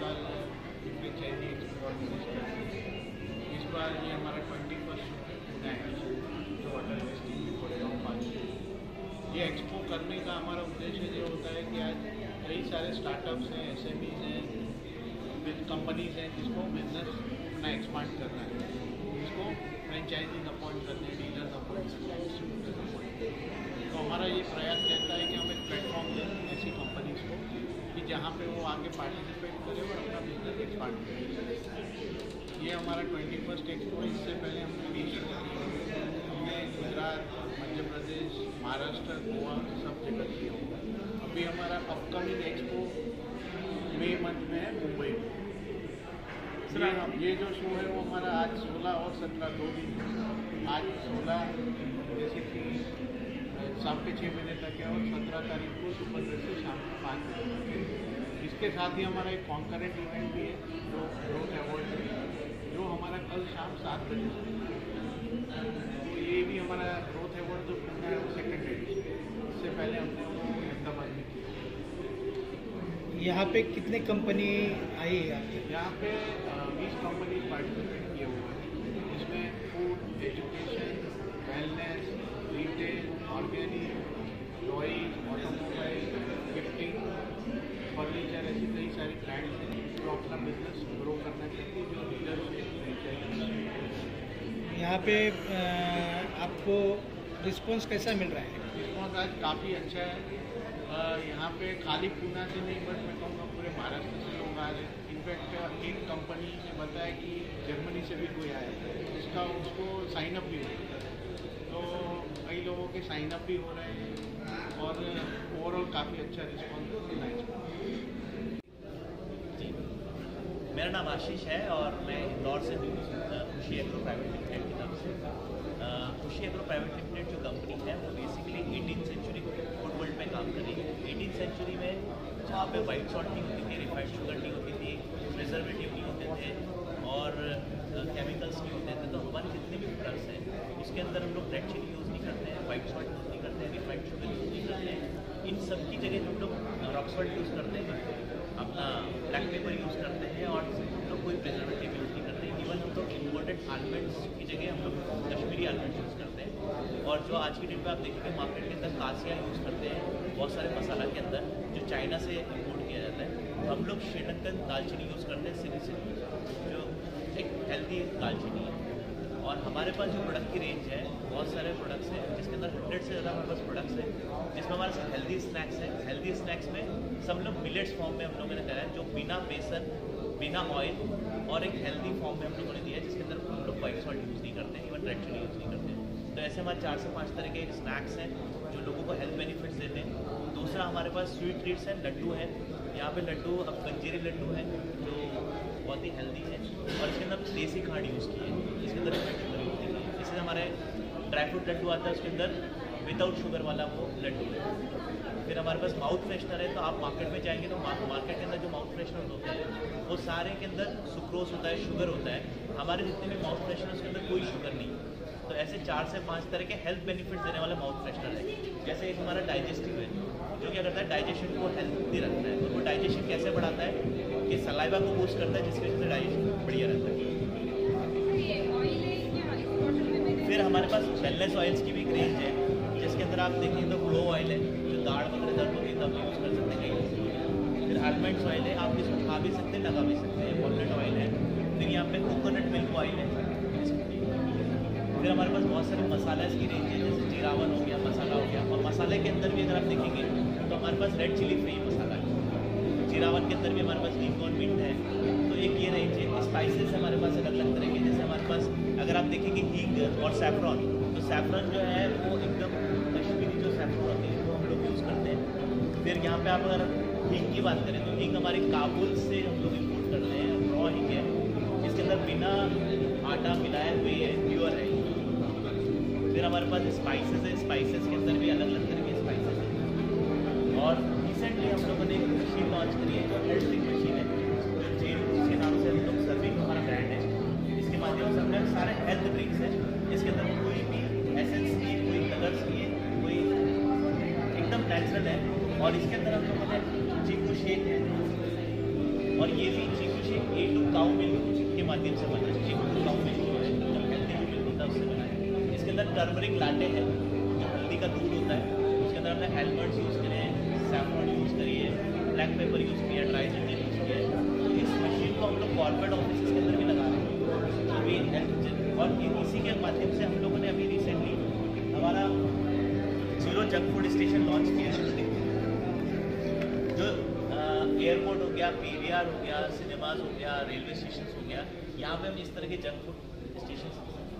साल franchise expo organise करते हैं। इस बार ये हमारा 21st पुणे है जो अटल वेस्टिंग में कोरेगांव पास। ये एक्सपो करने का हमारा उद्देश्य ये होता है कि आज कई सारे स्टार्टअप्स हैं, SMEs हैं, कंपनीज हैं जिसको बिजनेस अपना एक्सपांड करना है, जिसको फ्रेंचाइजिंग अपॉइंट करने, डीलर्स अपॉइंट करने, डिस्ट्रीब्यूटर्स अपॉइंट करने। तो हमारा ये प्रयास रहता है कि हम एक प्लेटफॉर्म दें ऐसी कंपनीज को कि जहाँ पे वो आके पार्टिसिपेट करें और अपना बिजनेस एक्सपांड करें। ये हमारा 21st एक्सपो है। इससे पहले हमने 20 शो किए, हमने गुजरात, मध्य प्रदेश, महाराष्ट्र, गोवा सब जगह किए होगा। अभी हमारा अपकमिंग एक्सपो मई मंथ में है मुंबई में। ये जो शो है वो हमारा आज 16 और 17 2 दिन है। आज 16 जैसे कि शाम के 6 बजे तक है और 17 तारीख को सुबह 10 से शाम के 5 बजे तक है। इसके साथ ही हमारा एक कॉन्करेंट इवेंट भी है जो ग्रोथ अवार्ड है, जो हमारा कल शाम 7 बजे से है। तो ये भी हमारा ग्रोथ अवार्ड जो पूरा है वो सेकेंड एडिशन है। इससे पहले हमने वो अहमदाबाद में किया। यहाँ पे कितने कंपनी आई है आपके? यहाँ पे 20 कंपनी पार्टिसिपेट किए हुए हैं, जिसमें food, education, wellness, retail, organic, toys, automobile, gifting, furniture, ऐसी कई सारी ब्रांड्स हैं जो अपना बिजनेस ग्रो करना चाहती है, जो डीलरशिप फ्रेंचाइजी। यहाँ पे आपको रिस्पॉन्स कैसा मिल रहा है? रिस्पॉन्स आज काफ़ी अच्छा है। यहाँ पे खाली पूना से नहीं, बट मैं कहूँगा पूरे महाराष्ट्र से लोग आ रहे हैं। इनफैक्ट एक कंपनी ने बताया कि जर्मनी से भी कोई आया है, उसको साइन अप भी हो रहा है। तो कई लोगों के साइन अप भी हो रहे हैं और ओवरऑल काफ़ी अच्छा रिस्पॉन्स मिला है। जी, मेरा नाम आशीष है और मैं इंदौर से हूँ, खुशी एग्रो प्राइवेट लिमिटेड की तरफ से। खुशी एग्रो प्राइवेट लिमिटेड जो कंपनी है वो basically 18th century food world में काम कर रही है। 18th सेंचुरी में जहाँ पे वाइट सॉल्ट नहीं होती थी, रिफाइंड शुगर नहीं होती थी, प्रिजर्वेटिव नहीं होते थे और केमिकल्स नहीं होते थे, तो हमारे जितने भी प्रोडक्ट्स हैं उसके अंदर हम लोग रेड चिली यूज़ नहीं करते हैं, वाइट सॉल्ट यूज़ नहीं करते हैं, रिफाइंड शुगर यूज़ नहीं करते हैं। इन सब की जगह हम लोग रॉक सॉल्ट यूज़ करते हैं, अपना ब्लैक पेपर यूज़ करते हैं और हम लोग कोई प्रिजर्वेटिव यूज़ नहीं करते। इवन हम लोग इम्पोर्टेड आलमंड्स की जगह हम लोग कश्मीरी आलमंड्स यूज़ करते हैं। और जो आज की डेट में आप देखेंगे मार्केट के अंदर कासिया यूज़ करते हैं बहुत सारे मसाला के अंदर जो चाइना से इम्पोर्ट किया जाता है। हम लोग श्रीलंकन दालचीनी यूज़ करते हैं, सिरिसिन, जो एक हेल्दी दालचीनी है। और हमारे पास जो प्रोडक्ट की रेंज है बहुत सारे प्रोडक्ट्स हैं, जिसके अंदर 100 से ज़्यादा हमारे पास प्रोडक्ट्स हैं, जिसमें हमारे साथ हेल्दी स्नैक्स हैं। हेल्दी स्नैक्स में सब लोग मिलेट्स फॉर्म में हम लोगों ने करा है, जो बिना बेसन, बिना ऑयल और एक हेल्दी फॉर्म में हम लोगों ने दिया है, जिसके अंदर हम लोग वाइट सॉल्ट यूज़ नहीं करते हैं, इवन रेड चिली यूज़ नहीं करते हैं। तो ऐसे हमारे 4 से 5 तरह के स्नैक्स हैं जो लोगों को हेल्थ बेनिफिट्स देते हैं। दूसरा हमारे पास स्वीट ट्रीट्स हैं, लड्डू हैं। यहाँ पे लड्डू अब गंजेरी लड्डू हैं जो बहुत ही हेल्दी है और इसके अंदर देसी खांड यूज़ की है, इसके अंदर रिफाइंड शुगर यूज़ नहीं है। इससे हमारे ड्राई फ्रूट लड्डू आता है, उसके अंदर विदाउट शुगर वाला वो लड्डू है। फिर हमारे पास माउथ फ्रेशनर है, तो आप मार्केट में जाएंगे तो मार्केट के अंदर जो माउथ फ्रेशनर होते हैं वो सारे के अंदर सुक्रोज होता है, शुगर होता है। हमारे जितने भी माउथ फ्रेशनर उसके अंदर कोई शुगर नहीं है। तो ऐसे 4 से 5 तरह के हेल्थ बेनिफिट्स देने वाला माउथ फ्रेशनर है। जैसे एक हमारा डाइजेस्टिव है, जो क्या करता है डाइजेशन को हेल्थी रखता है। और वो डाइजेशन कैसे बढ़ाता है कि सलाइवा को बूस्ट करता है, जिसकी वजह से डाइजेशन बढ़िया रहता है। फिर हमारे पास वेलनेस ऑयल्स की भी एक रेंज है, जिसके अंदर आप देखेंगे तो ग्लो ऑयल है, जो दाढ़ वगैरह दर्द होती है तो आप यूज़ कर सकते हैं कहीं। फिर आलमंड्स ऑयल है, आप इसको खा भी सकते हैं, लगा भी सकते हैं। वॉलनट ऑयल है। फिर यहाँ पे कोकोनट मिल्क ऑयल है। फिर हमारे पास बहुत सारे मसालास की रेंज है, जैसे जीरावन हो गया, मसाला हो गया। और मसाले के अंदर भी अगर आप देखेंगे तो हमारे पास रेड चिली फ्री मसाला है। जीरावन के अंदर भी हमारे पास लीफ ऑन मिंट है। तो एक ये रेंज है। स्पाइसेस हमारे पास अलग अलग तरह के, जैसे हमारे पास अगर आप देखेंगे हींग और सैफरॉन, तो सैफरॉन जो है वो एकदम कश्मीरी जो सैफरॉन होती है वो हम लोग यूज़ करते हैं। फिर यहाँ पे आप अगर हींग की बात करें तो हींग हमारे काबुल से हम लोग इम्पोर्ट करते हैं, रॉ हींग है, इसके अंदर बिना आटा मिलाए हुए है, प्योर है। फिर हमारे पास स्पाइसेस है, स्पाइसेस के अंदर भी अलग अलग तरह के स्पाइसेस हैं। और रिसेंटली हम लोगों ने एक मशीन लॉन्च करी है जो हेल्थ ड्रिंक मशीन है, जो जेल के नाम से हम लोग सर्विंग हमारा ब्रांड है। इसके माध्यम से हमने सारे हेल्थ ड्रिंक्स हैं, इसके अंदर कोई भी एसेंस नहीं है, कोई कलर्स नहीं है, कोई एकदम नेचुरल है। और इसके अंदर हम लोगों ने चीकू शेक है और ये भी जी A2 काउ मिल्क के माध्यम से बना है। A2 काउ मिल्क जो है हेल्दी जो मिल्क होता है उससे बना है। इसके अंदर टर्मरिक लाटे है जो हल्दी का दूध होता है, उसके अंदर हमने आलमंड्स यूज़ करे हैं, सैफरन यूज़ करी है, ब्लैक पेपर यूज़ किया है, ड्राई जिंजर यूज़ किया है। तो इस मशीन को हम लोग कॉर्पोरेट ऑफिस के अंदर भी लगा रहे हैं जो भी हेल्थ, और इसी के माध्यम से हम लोगों ने अभी रिसेंटली हमारा zero junk food station launch किया है जो एयरपोर्ट हो गया, PVR हो गया, सिनेमाज हो गया, रेलवे स्टेशन हो गया, यहाँ पे हम इस तरह के junk food station,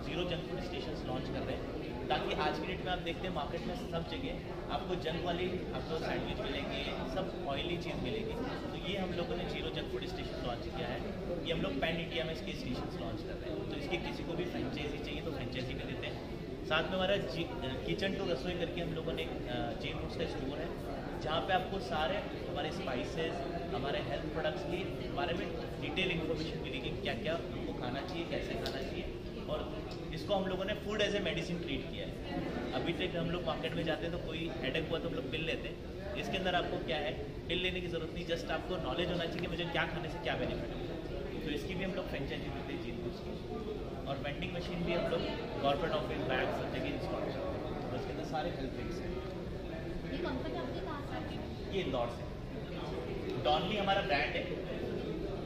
zero junk food station launch कर रहे हैं ताकि आज की डेट में आप देखते हैं मार्केट में सब जगह आपको जंक वाली आपको सैंडविच मिलेंगे, सब ऑयली चीज़ मिलेगी। तो ये हम लोगों ने zero junk food station launch किया है। ये हम लोग पैन इंडिया में इसके स्टेशन लॉन्च कर रहे हैं। तो इसकी किसी को भी फ्रेंचाइजी चाहिए तो फ्रेंचाइजी में देते हैं। साथ में हमारा किचन टू रसोई करके हम लोगों ने चेन फूड्स का स्टोर है जहाँ पे आपको सारे हमारे स्पाइसेस, हमारे हेल्थ प्रोडक्ट्स की बारे में डिटेल इन्फॉर्मेशन मिलेगी, क्या क्या हमको खाना चाहिए, कैसे खाना चाहिए। और इसको हम लोगों ने food as a medicine treat किया है। अभी तक हम लोग मार्केट में जाते हैं तो कोई हेडेक हुआ तो हम लोग पिल लेते हैं। इसके अंदर आपको क्या है, पिल लेने की ज़रूरत नहीं, जस्ट आपको नॉलेज होना चाहिए कि मुझे क्या खाने से क्या बेनिफिट होगा। तो इसकी भी हम लोग फ्रेंचाइजी देते हैं जीन फूड्स की। और वेंडिंग मशीन भी हम लोग कॉर्पोरेट ऑफिस, बैंक सब जगह इंस्टॉल करते हैं। तो उसके अंदर सारे हेल्थ ड्रिंक्स हैं। ये कंपनी आपकी कहाँ से आती है? ये इंदौर से डॉनली हमारा ब्रांड है।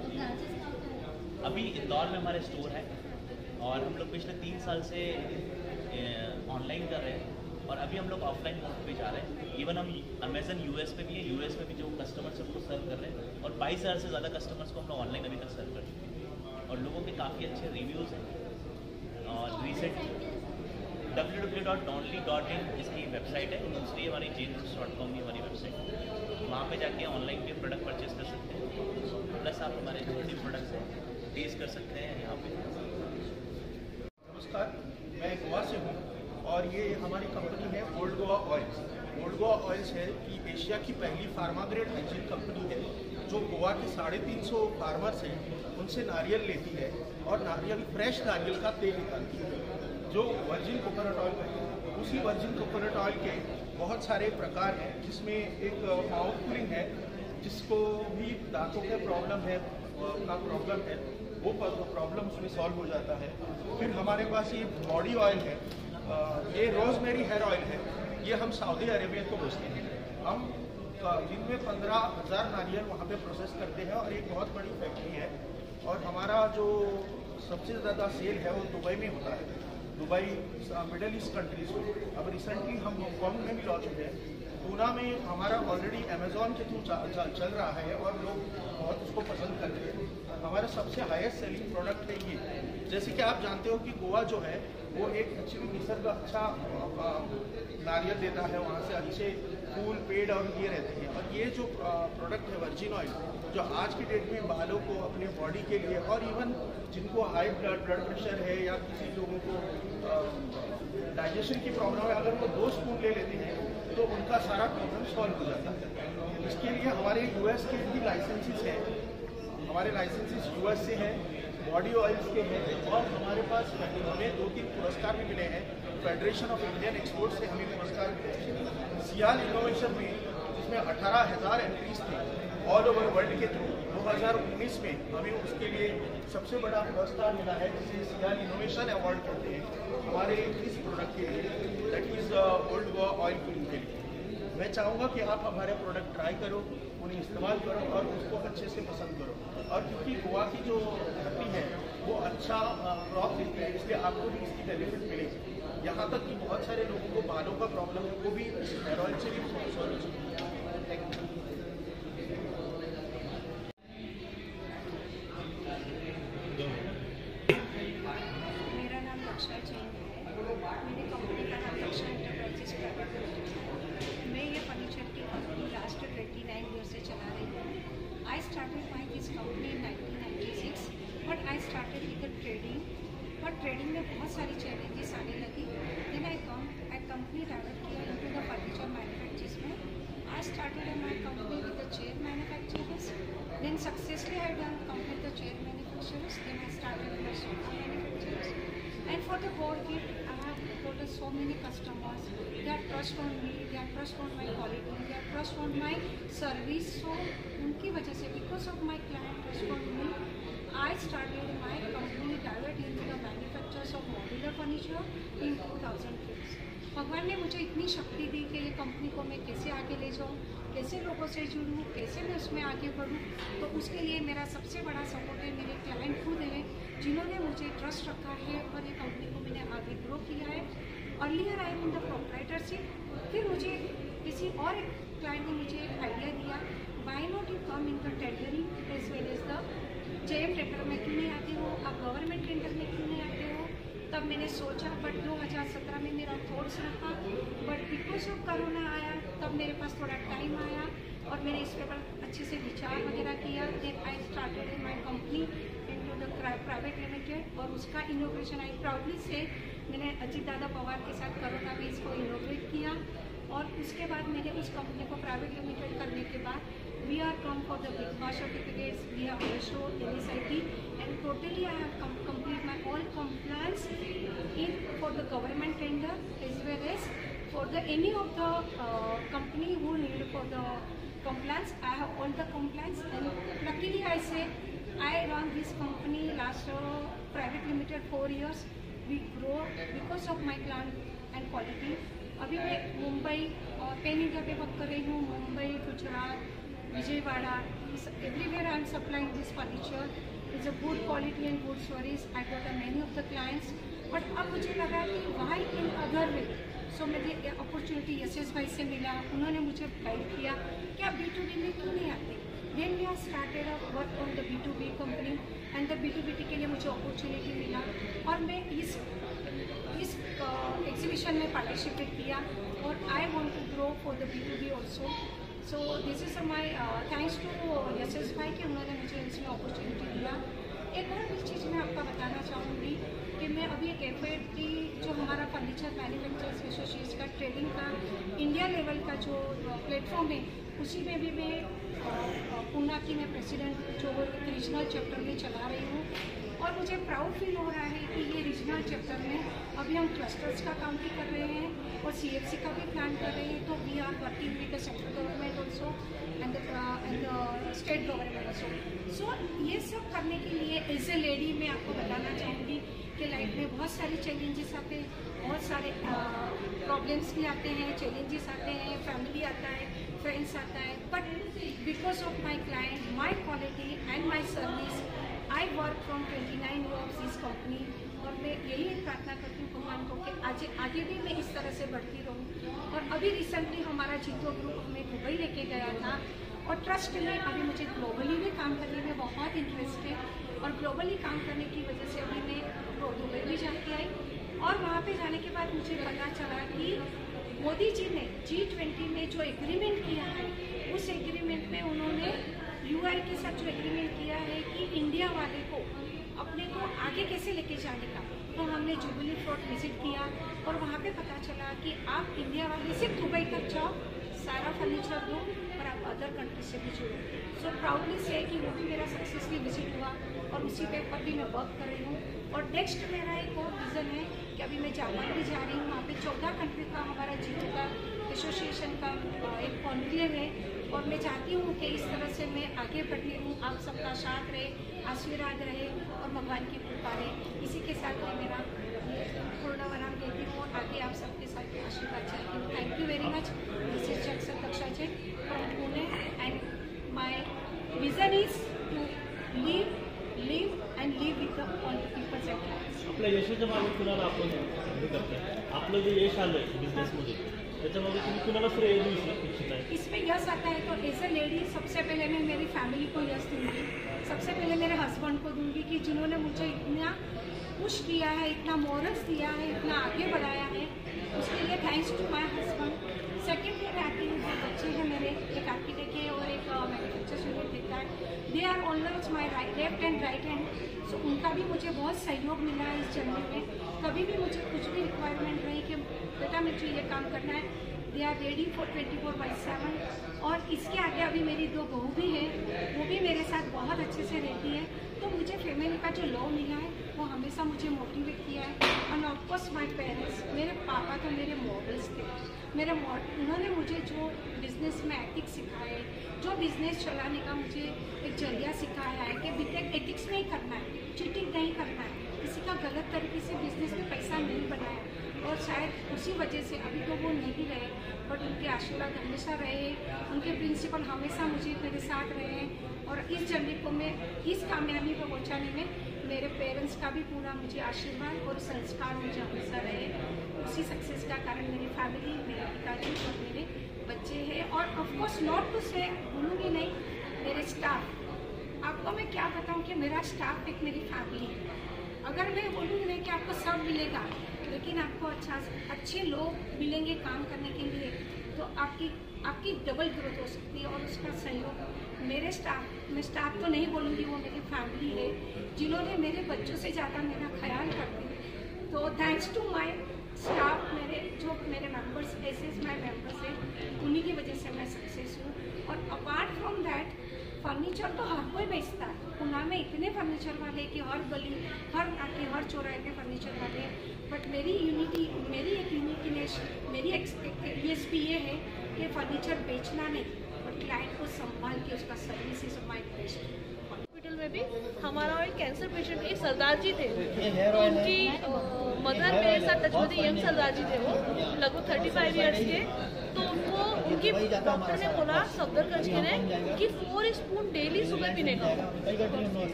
ब्रांचेस कहाँ पे हैं? अभी इंदौर में हमारे स्टोर है और हम लोग पिछले 3 साल से ऑनलाइन कर रहे हैं और अभी हम लोग ऑफलाइन मोड पे जा रहे हैं। इवन हम अमेजन US पे भी है, US में भी जो कस्टमर्स हमको सर्व कर रहे हैं और 22,000 से ज़्यादा कस्टमर्स को हम लोग ऑनलाइन अभी तक सर्व कर चुके हैं और लोगों के काफ़ी अच्छे रिव्यूज़ हैं। और रिसेंट www.donly.in इसकी वेबसाइट है, दूसरी हमारी jainfoods.com भी हमारी वेबसाइट है। वहाँ पे जाके ऑनलाइन भी प्रोडक्ट परचेज कर सकते हैं, प्लस आप हमारे जो भी प्रोडक्ट्स हैं टेस्ट कर सकते हैं यहाँ पे। नमस्कार, मैं गोवा से हूँ और ये हमारी कंपनी है old Goa oils. Old Goa oils है कि एशिया की पहली फार्मा ग्रेड हाइजीन कंपनी है जो गोवा के 350 फार्मर्स हैं उनसे नारियल लेती है और नारियल फ्रेश नारियल का तेल निकालती है जो वर्जिन कोकोनट ऑयल है। उसी वर्जिन कोकोनट ऑयल के बहुत सारे प्रकार हैं जिसमें एक माउथ कूलिंग है, जिसको भी दांतों के प्रॉब्लम है वो प्रॉब्लम उसमें सॉल्व हो जाता है। फिर हमारे पास ये बॉडी ऑयल है, ये रोजमेरी हेयर ऑयल है, ये हम सऊदी अरेबिया को बेचते हैं। हम दिन में 15,000 नारियल वहाँ पे प्रोसेस करते हैं और एक बहुत बड़ी फैक्ट्री है। और हमारा जो सबसे ज़्यादा सेल है वो दुबई में होता है, दुबई मिडल ईस्ट कंट्रीज में। अब रिसेंटली हम हांगकॉन्ग में भी लॉन्च हुए हैं। पूना में हमारा ऑलरेडी अमेजोन के थ्रू चल रहा है और लोग बहुत उसको पसंद कर रहे हैं। हमारा सबसे हाईएस्ट सेलिंग प्रोडक्ट है ये। जैसे कि आप जानते हो कि गोवा जो है वो एक एक्चुअली निसर्ग अच्छा नारियल देता है, वहाँ से अच्छे फूल पेड़ और ये रहते हैं। और ये जो प्रोडक्ट है वर्जिन ऑयल जो आज की डेट में बालों को, अपने बॉडी के लिए और इवन जिनको हाई ब्लड प्रेशर है या किसी लोगों को डाइजेशन की प्रॉब्लम है, अगर वो 2 स्पून ले लेते हैं तो उनका सारा प्रॉब्लम सॉल्व हो जाता है। इसके लिए हमारे US के भी लाइसेंसेस हैं, हमारे लाइसेंसेस US से हैं, बॉडी ऑयल्स के हैं और हमारे पास हमें 2-3 पुरस्कार भी मिले हैं। फेडरेशन ऑफ इंडियन एक्सपोर्ट से हमें पुरस्कार मिले हैं। सियाल इनोवेशन में जिसमें 18,000 एंट्रीज थे ऑल ओवर वर्ल्ड के थ्रू, 2019 में हमें उसके लिए सबसे बड़ा पुरस्कार मिला है जिसे सियाल इनोवेशन अवार्ड कहते हैं हमारे इस प्रोडक्ट के लिए, that is old Goa oil cream के लिए। मैं चाहूँगा कि आप हमारे प्रोडक्ट ट्राई करो, उन्हें इस्तेमाल करो और उसको अच्छे से पसंद करो। और क्योंकि गोवा की जो धरती है वो अच्छा क्रॉप देती है, इसलिए आपको भी इसकी बेनिफिट मिलेगी। यहाँ तक कि बहुत सारे लोगों को बालों का प्रॉब्लम है, वो भी हेयर ऑयल से भी सॉल्व हो सकती है। Thank you. मेरा नाम लक्षा जैन है। मेरी कंपनी का नाम लक्षा एंटरप्राइजेस प्राइवेट लिमिटेड है। मैं ये फर्नीचर की कंपनी लास्ट 29 ईयर से चला रही हूँ। I started my this company in 1996 but I started with trading. But trading में बहुत सारी चैलेंजेस आने लगी। देन आई कंपनी डायरेक्ट किया इनटू द फर्नीचर मैन्युफैक्चर्स में। I started my company with the chair manufacturers, then successfully I done complete the chair manufacturers, then I started with the sofa manufacturers, and for the board kit I have got so many customers. They are trust on me, they are trust on my quality, they are trust on my service. So उनकी वजह से, because of my client trust on me, I started my company direct into the manufacturers of modular furniture in 2006. भगवान ने मुझे इतनी शक्ति दी कि ये कंपनी को मैं कैसे आगे ले जाऊँ, कैसे लोगों से जुड़ूँ, कैसे मैं उसमें आगे बढ़ूँ। तो उसके लिए मेरा सबसे बड़ा सपोर्ट है मेरे क्लाइंट खुद हैं, जिन्होंने मुझे ट्रस्ट रखा है और ये कंपनी को मैंने आगे ग्रो किया है। Earlier I am in the proprietorship, फिर मुझे किसी और क्लाइंट ने मुझे आइडिया दिया, why not you come in the tendering as well as the GeM tender में क्यों नहीं आते हो, आप गवर्नमेंट टेंडर में क्यों नहीं आते हो। तब मैंने सोचा, बट 2017 में मेरा थॉट्स रखा, बट बिकॉज ऑफ कोरोना आया, तब मेरे पास थोड़ा टाइम आया और मैंने इस पर अच्छे से विचार वगैरह किया। Then I started in my company into the private limited, और उसका इनोग्रेशन आई प्राउडली से मैंने अजीत दादा पवार के साथ कोरोना में इसको इनोग्रेट किया। और उसके बाद मैंने उस कंपनी को प्राइवेट लिमिटेड करने के बाद we are come for the big boss certificates, we have also NSIP, and totally I have complete my all compliance in for the government tender as well as for the any of the company who need for the compliance. I have all the compliance, and luckily I say I run this company last private limited 4 years. We grow because of my client and quality. अभी मैं मुंबई और pen India पे work कर रही हूँ, Mumbai, Gujarat, Vijayawada, everywhere I am supplying this furniture. It's a good quality and good stories. I got many of the clients. But अब मुझे लगा कि why in other way? So मुझे अपॉर्चुनिटी यशस भाई से मिला, उन्होंने मुझे गाइड किया कि आप B2B में क्यों नहीं आते। Then we have started a work on the B2B company, and the B2B के लिए मुझे अपॉर्चुनिटी मिला और मैं इस एग्जीबिशन में पार्टिसिपेट किया और I want to grow for the B2B also. So this is my thanks to Yashas भाई कि उन्होंने मुझे इसमें अपॉर्चुनिटी दिया। एक और भी चीज़ मैं आपका बताना चाहूँगी कि मैं अभी एक FAT जो हमारा फर्नीचर मैन्युफैक्चरर्स एसोसिएशन का ट्रेडिंग का इंडिया लेवल का जो प्लेटफॉर्म है, उसी में भी मैं पूना की मैं प्रेसिडेंट जो रीजनल चैप्टर में चला रही हूँ। और मुझे प्राउड फील हो रहा है कि ये रीजनल चैप्टर में अभी हम क्लस्टर्स का काम भी कर रहे हैं और CFC का भी प्लान कर रहे हैं। तो we are working with the central government also and the state government also. सो ये सब करने के लिए एज ए लेडी मैं आपको बताना चाहूँगी कि लाइफ में बहुत सारे चैलेंजेस आते हैं, बहुत सारे प्रॉब्लम्स भी आते हैं, चैलेंजेस आते हैं, फैमिली आता है, फ्रेंड्स आता है, but because of my client, my quality and my service, I work from 29 years this company. और मैं यही प्रार्थना करती हूँ भगवान को कि आगे भी मैं इस तरह से बढ़ती रहूँ। और अभी रिसेंटली हमारा जीतो ग्रुप हमें दुबई लेके गया था और ट्रस्ट में अभी मुझे ग्लोबली भी काम करने में बहुत इंटरेस्ट है और ग्लोबली काम करने की वजह से अभी मैं दुबई भी जाके आई। और वहाँ पे जाने के बाद मुझे पता चला कि मोदी जी ने G20 में जो एग्रीमेंट किया है, उस एग्रीमेंट में उन्होंने UI के साथ जो एग्रीमेंट किया है कि इंडिया वाले को अपने को आगे कैसे लेके जाने का। तो हमने जुबली फोर्ट विजिट किया और वहाँ पे पता चला कि आप इंडिया वाले सिर्फ दुबई तक जाओ, सारा फर्नीचर लो और आप अदर कंट्री से भी जुड़ो। सो प्राउडली से कि वो भी मेरा सक्सेसफुली विजिट हुआ और उसी पे पर भी मैं वर्क कर रही हूँ। और नेक्स्ट मेरा एक और विज़न है कि अभी मैं जापान भी जा रही हूँ, वहाँ पे 14 कंट्री का हमारा जीतो का एसोसिएशन का एक कॉन्क्लेव है और मैं चाहती हूँ कि इस तरह से मैं आगे बढ़ती हूँ। आप सबका साथ रहे, आशीर्वाद रहे और भगवान की कृपा रहे। इसी के साथ मैं मेरा पूर्ण विराम देती हूँ और आगे आप सबके साथ आशीर्वाद चाहती हूँ। Thank you very much. This is Jakson Daksha ji from Pune and my vision is to live and live with all the peoples at life. आपल्या यशाच्या मागे कुणाला आपण हे करताय? आपलं जे यश आलं बिझनेसमध्ये त्याच्यामध्ये तुम्ही कुणाला श्रेय देऊ इच्छित आहे? इसमें यश आता है तो एज ए लेडी सबसे पहले मैं मेरी फैमिली को यश दूंगी। सबसे पहले मेरे हस्बैंड को दूंगी कि जिन्होंने मुझे इतना पुश किया है, इतना मोरल्स दिया है, इतना आगे बढ़ाया है, उसके लिए thanks to my husband. Second मेरे आती हैं जो बच्चे हैं मेरे, एक आर्किटेक्ट है और एक मैन्युफैक्चर यूनिट देखता है। They are always my left and right hand. सो उनका भी मुझे बहुत सहयोग मिला है इस जर्नी में। कभी भी मुझे कुछ भी रिक्वायरमेंट रही कि बेटा मुझे ये काम करना है, दे आर रेडी फॉर 24/7। और इसके आगे अभी मेरी 2 बहू भी हैं, वो भी मेरे साथ बहुत अच्छे से रहती है। तो मुझे फैमिली का जो लव मिला है वो हमेशा मुझे मोटिवेट किया है। एंड ऑफकोर्स माय पेरेंट्स, मेरे पापा तो मेरे मॉडल्स थे। उन्होंने मुझे जो बिजनेस में एथिक्स सिखाए, जो बिजनेस चलाने का मुझे एक जरिया सिखाया है कि बिटेक एथिक्स में ही करना है, चीटिंग नहीं करना है, किसी का गलत तरीके से बिजनेस में पैसा नहीं बनाया। और शायद उसी वजह से अभी तो वो नहीं रहे, बट उनके आशीर्वाद हमेशा रहे, उनके प्रिंसिपल हमेशा मुझे मेरे साथ रहे। और इस जर्नी को मैं इस कामयाबी को पहुँचाने में मेरे पेरेंट्स का भी पूरा मुझे आशीर्वाद और संस्कार मुझे हमेशा रहे। उसी सक्सेस का कारण मेरी फैमिली, मेरे पिताजी और मेरे बच्चे हैं। और ऑफकोर्स नॉट टू से भूलूंगी नहीं, मेरे स्टाफ। आपको मैं क्या बताऊं कि मेरा स्टाफ एक मेरी फैमिली है। अगर मैं बोलूँगी नहीं कि आपको सब मिलेगा, लेकिन आपको अच्छे लोग मिलेंगे काम करने के लिए, तो आपकी डबल ग्रोथ हो सकती है। और उसका सहयोग मेरे स्टाफ, मैं स्टाफ तो नहीं बोलूँगी, वो मेरी फैमिली है जिन्होंने मेरे बच्चों से ज़्यादा मेरा ख्याल करते हैं। तो थैंक्स टू माय स्टाफ, मेरे मेंबर्स, ऐसे माय मेंबर्स हैं, उन्हीं की वजह से मैं सक्सेस हूँ। और अपार्ट फ्रॉम दैट, फर्नीचर तो हर कोई बेचता है। पुणे में इतने फर्नीचर वाले कि हर गली, हर चौराहे पे फर्नीचर वाले हैं। बट मेरी एक यूनिकनेस, मेरी USP ये है कि फर्नीचर बेचना नहीं, बट क्लाइंट को संभाल के उसका service is my best. Hospital में भी हमारा एक कैंसर पेशेंट एक सरदार जी थे, तो उनकी मदर मेरे साथ टच में थे, यंग सरदार जी थे, वो लगभग 35 ईयर्स के। तो उनकी डॉक्टर ने बोला, सफदरगंज के ने, कि 4 स्पून डेली सुबह पीने का,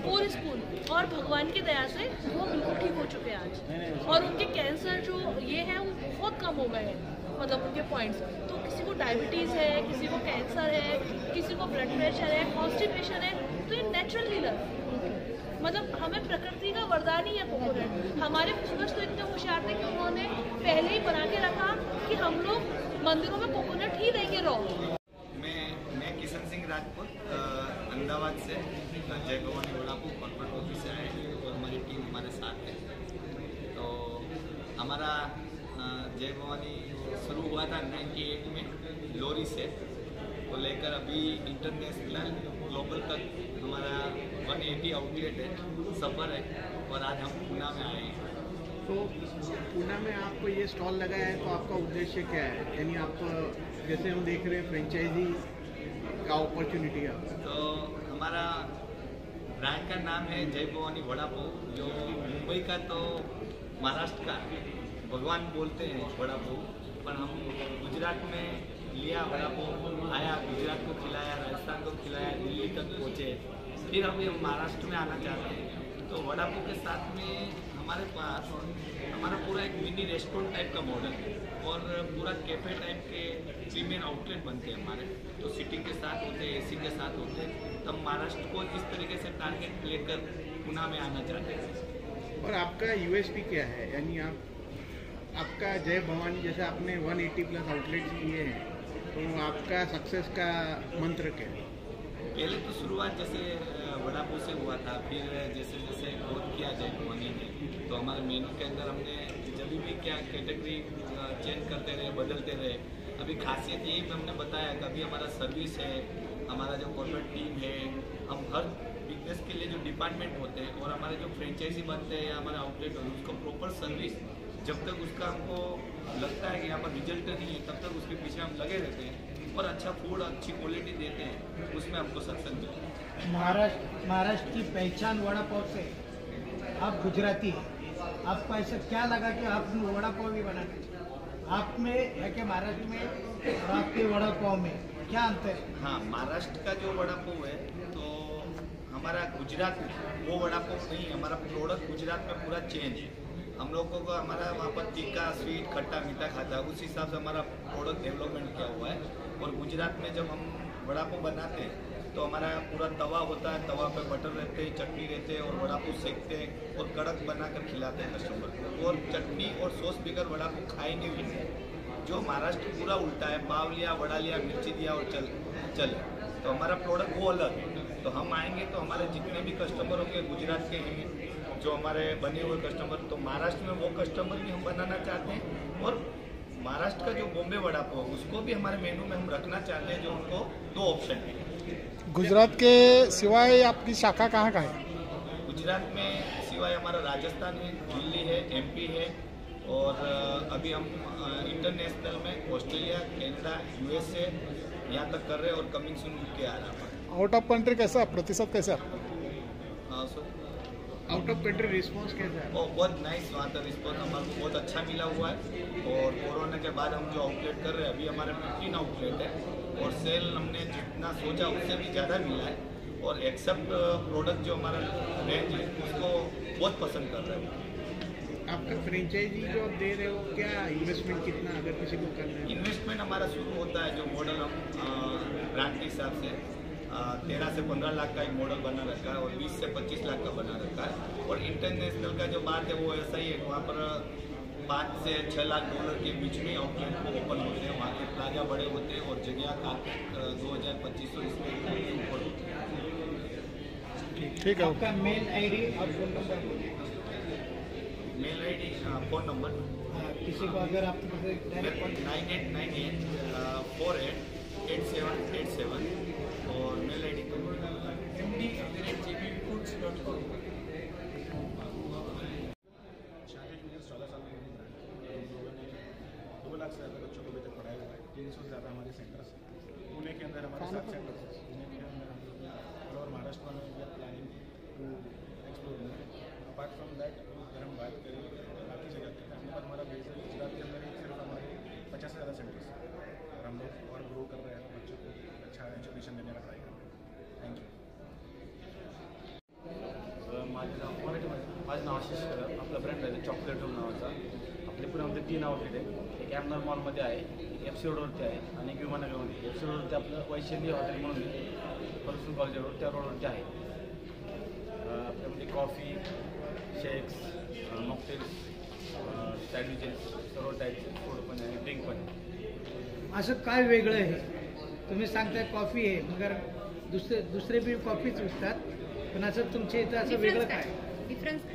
4 स्पून। और भगवान की दया से वो बिल्कुल ठीक हो चुके हैं आज। और उनके कैंसर जो ये है वो बहुत कम हो गए हैं, मतलब उनके पॉइंट्स। तो किसी को डायबिटीज़ है, किसी को कैंसर है, किसी को ब्लड प्रेशर है, कॉन्स्टिपेशन है, तो ये नेचुरल हीलर, मतलब हमें प्रकृति का वरदान ही है कोकोनट। हमारे पूर्वज तो इतने होशियार थे कि उन्होंने पहले ही बना के रखा कि हम लोग मंदिरों में कोकोनट ही देंगे रॉ। मैं किशन सिंह राजपूत अहमदाबाद से जय भवानी वड़ापू कॉर्पोरेट ऑफिस से आए हैं और हमारी टीम हमारे साथ है। तो हमारा जय भवानी शुरू हुआ था 98 में लोरी से, तो लेकर अभी इंटरनेशनल ग्लोबल तक हमारा 180 आउटलेट है, सफ़र है। और आज हम पुणे में आए हैं। तो पुणे में आपको ये स्टॉल लगाया है, तो आपका उद्देश्य क्या है? यानी आप जैसे हम देख रहे हैं फ्रेंचाइजी का अपॉर्चुनिटी है, तो हमारा ब्रांड का नाम है जय भवानी वड़ापाव, जो मुंबई का तो महाराष्ट्र का भगवान बोलते हैं वड़ापाव, पर हम गुजरात में लिया वड़ापाव, आया गुजरात को खिलाया, राजस्थान को खिलाया, दिल्ली तक पहुँचे, फिर अभी हम महाराष्ट्र में आना चाहते हैं। तो वड़ापाव के साथ में हमारे पास हमारा पूरा एक मिनी रेस्टोरेंट टाइप का मॉडल है और पूरा कैफे टाइप के प्रीमियम आउटलेट बनते हैं हमारे। तो सीटिंग के साथ होते हैं, AC के साथ होते हैं। तो हम महाराष्ट्र को इस तरीके से टारगेट लेकर पुणे में आना चाहते हैं। और आपका USP क्या है? यानी आपका जय भवानी, जैसे आपने 180+ आउटलेट्स किए हैं, तो आपका सक्सेस का मंत्र क्या है? पहले तो शुरुआत जैसे वड़ापाव से हुआ था, फिर जैसे जैसे ग्रोथ किया जय भवानी ने, तो हमारे मेनू के अंदर हमने जब भी क्या कैटेगरी चेंज करते रहे, बदलते रहे। अभी खासियत यही हमने बताया कि अभी हमारा सर्विस है, हमारा जो कॉर्पोरेट टीम है, हम हर बिजनेस के लिए जो डिपार्टमेंट होते हैं और हमारे जो फ्रेंचाइजी बनते हैं या हमारे आउटलेट होते हैं, उसको प्रॉपर सर्विस, जब तक उसका हमको लगता है कि यहाँ पर रिजल्ट नहीं है, तब तक उसके पीछे हम लगे रहते हैं और अच्छा फूड, अच्छी क्वालिटी देते हैं, उसमें हमको सक्सेस मिलता है। महाराष्ट्र की पहचान वड़ापाव से, आप गुजराती हैं, आपको ऐसा क्या लगा कि आप वड़ापाव भी बनाना चाहिए? आप में है कि महाराष्ट्र में और आपके वड़ापाव में क्या अंतर है? हाँ, महाराष्ट्र का जो वड़ापाव है तो हमारा गुजरात वो वड़ापाव नहीं, हमारा प्रोडक्ट गुजरात में पूरा चेंज है। हम लोगों को हमारा वहाँ पर तीखा, स्वीट, खट्टा, मीठा खाता है, उस हिसाब से हमारा प्रोडक्ट डेवलपमेंट किया हुआ है। और गुजरात में जब हम वड़ापाव बनाते हैं तो हमारा पूरा तवा होता है, तवा पे बटर रहते हैं, चटनी रहते हैं और वड़ापाव सेकते हैं और कड़क बनाकर खिलाते हैं कस्टमर को। और चटनी और सॉस बगैर वड़ापाव खाएंगे भी नहीं। जो महाराष्ट्र पूरा उल्टा है, पाव लिया, वड़ा लिया, मिर्ची दिया और चले। तो हमारा प्रोडक्ट वो अलग है। तो हम आएंगे तो हमारे जितने भी कस्टमर होंगे गुजरात के हैं, जो हमारे बने हुए कस्टमर, तो महाराष्ट्र में वो कस्टमर भी हम बनाना चाहते हैं। और महाराष्ट्र का जो बॉम्बे वड़ापाव उसको भी हमारे मेनू में हम रखना चाहते हैं, जो उनको 2 ऑप्शन है। गुजरात के सिवाय आपकी शाखा कहाँ है? गुजरात में सिवाय हमारा राजस्थान है, दिल्ली है, एमपी है और अभी हम इंटरनेशनल में ऑस्ट्रेलिया, कनाडा, यूएसए यहाँ तक कर रहे हैं और कमिंग सून यूके आ रहा है। आउट ऑफ कंट्री कैसा प्रतिशत कैसा? आउट ऑफ कंट्री रिस्पॉन्स कैसा है? बहुत नाइस, वहाँ का रिस्पॉन्स हमारे को बहुत अच्छा मिला हुआ है और कोरोना के बाद हम जो आउटलेट कर रहे हैं अभी हमारे 15 आउटलेट है और सेल हमने जितना सोचा उससे भी ज़्यादा मिला है और एक्सेप्ट प्रोडक्ट जो हमारा रेंज है उसको बहुत पसंद कर रहे हैं। आपका फ्रेंचाइजी जो आप दे रहे हो क्या इन्वेस्टमेंट कितना अगर किसी को करना है? इन्वेस्टमेंट हमारा शुरू होता है जो मॉडल हम ब्रांड के हिसाब से 13 से 15 लाख का एक मॉडल बना रखा है और 20 से 25 लाख का बना रखा है और इंटरनेशनल का जो बात है वो ऐसा ही है, वहाँ पर 5 से 6 लाख डॉलर के बीच में आउटलेट ओपन होते हैं, वहाँ के प्लाजा बड़े होते हैं और जगह काफी 2000-2500 इसके ऊपर होते हैं। ठीक है। आपका मेल आईडी और phone number? Mail ID, phone number किसी को अगर आप 9898 488787 और मेल आईडी दो लाख से ज़्यादा बच्चों को अभी तक पढ़ाया हुआ है। 300 से ज़्यादा हमारे सेंटर्स हैं। पुणे के अंदर हमारे 7 सेंटर्स हैं। पुणे के अंदर और महाराष्ट्र में we are planning to explore. Apart from that अगर हम बात करें बाकी जगह की, तो पर हमारा बेस है गुजरात के अंदर सिर्फ हमारे 50 से ज़्यादा सेंटर्स हैं और हम लोग और ग्रो कर रहे हैं, बच्चों को अच्छा एजुकेशन देने का ट्राई कर रहे हैं। Thank you. माझं नाव आशिष कदम. आपला ब्रँड आहे चॉकलेट रूम नावाचा. आपल्या पुण्यामध्ये 3 आउटलेट आहे. एक ॲमनर मॉलमध्ये आहे, एक FC रोडवरती आहे आणि एक विमाननगरमध्ये. FC रोडवरती आपलं वैशाली हॉटेल म्हणून परसून कॉलेज रोड त्या रोडवरती आहे. आपल्यामध्ये कॉफी, शेक्स, मॉकटेल्स, सँडविचेस सर्व टाईपचे फूड पण आहे, ड्रिंक पण आहे. असं काय वेगळं आहे? तुम्ही सांगताय कॉफी आहे, मगर दुसरे भी कॉफीच विकतात, पण असं तुमच्या इथं असं वेगळं काय? डिफरन्स काय?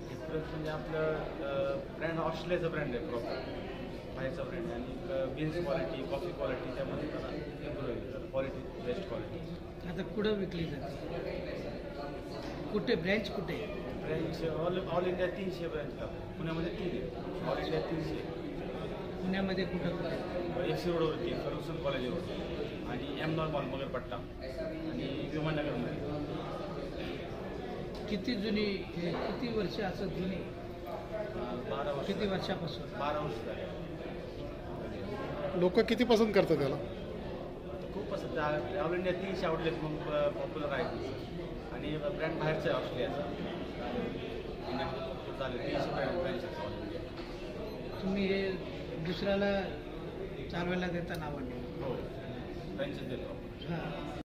डिफरन्स म्हणजे आपलं ब्रँड ऑस्ट्रेलियाचा ब्रँड आहे प्रॉपर, बाहेरचा ब्रँड आहे आणि बीन्स क्वालिटी, कॉफी क्वालिटी त्यामध्ये जरा इम्प्रूव्ह आहे, क्वालिटी बेस्ट क्वालिटी. आता कुठं विकली जाते? कुठे ब्रँच कुठे? ब्रँच ऑल इंडिया 300 ब्रँच आहेत. पुण्यामध्ये 3 आहे, ऑल इंडिया 300. पुण्यामध्ये कुठं कुठे? FC रोडवरती, फर्ग्युसन कॉलेज रोड आणि एमनॉर मॉल मगरपट्टा आणि विमाननगरमध्ये. किती जुनी, किती वर्ष असं जुनी? 12 वर्ष. किती वर्षापासून? 12 वर्ष झाले. लोक किती पसंत करतात त्याला? खूप पसंत आहे. ऑल इंडिया 300 आउटलेट म्हणून पॉप्युलर आहेत आणि ब्रँड बाहेरचा आहे ऑस्ट्रेलियाचा. झाले 300 ब्रँड. तुम्ही हे दुसऱ्याला चालवायला देता नावाने? हो, फ्रँचाइज देतो. हां.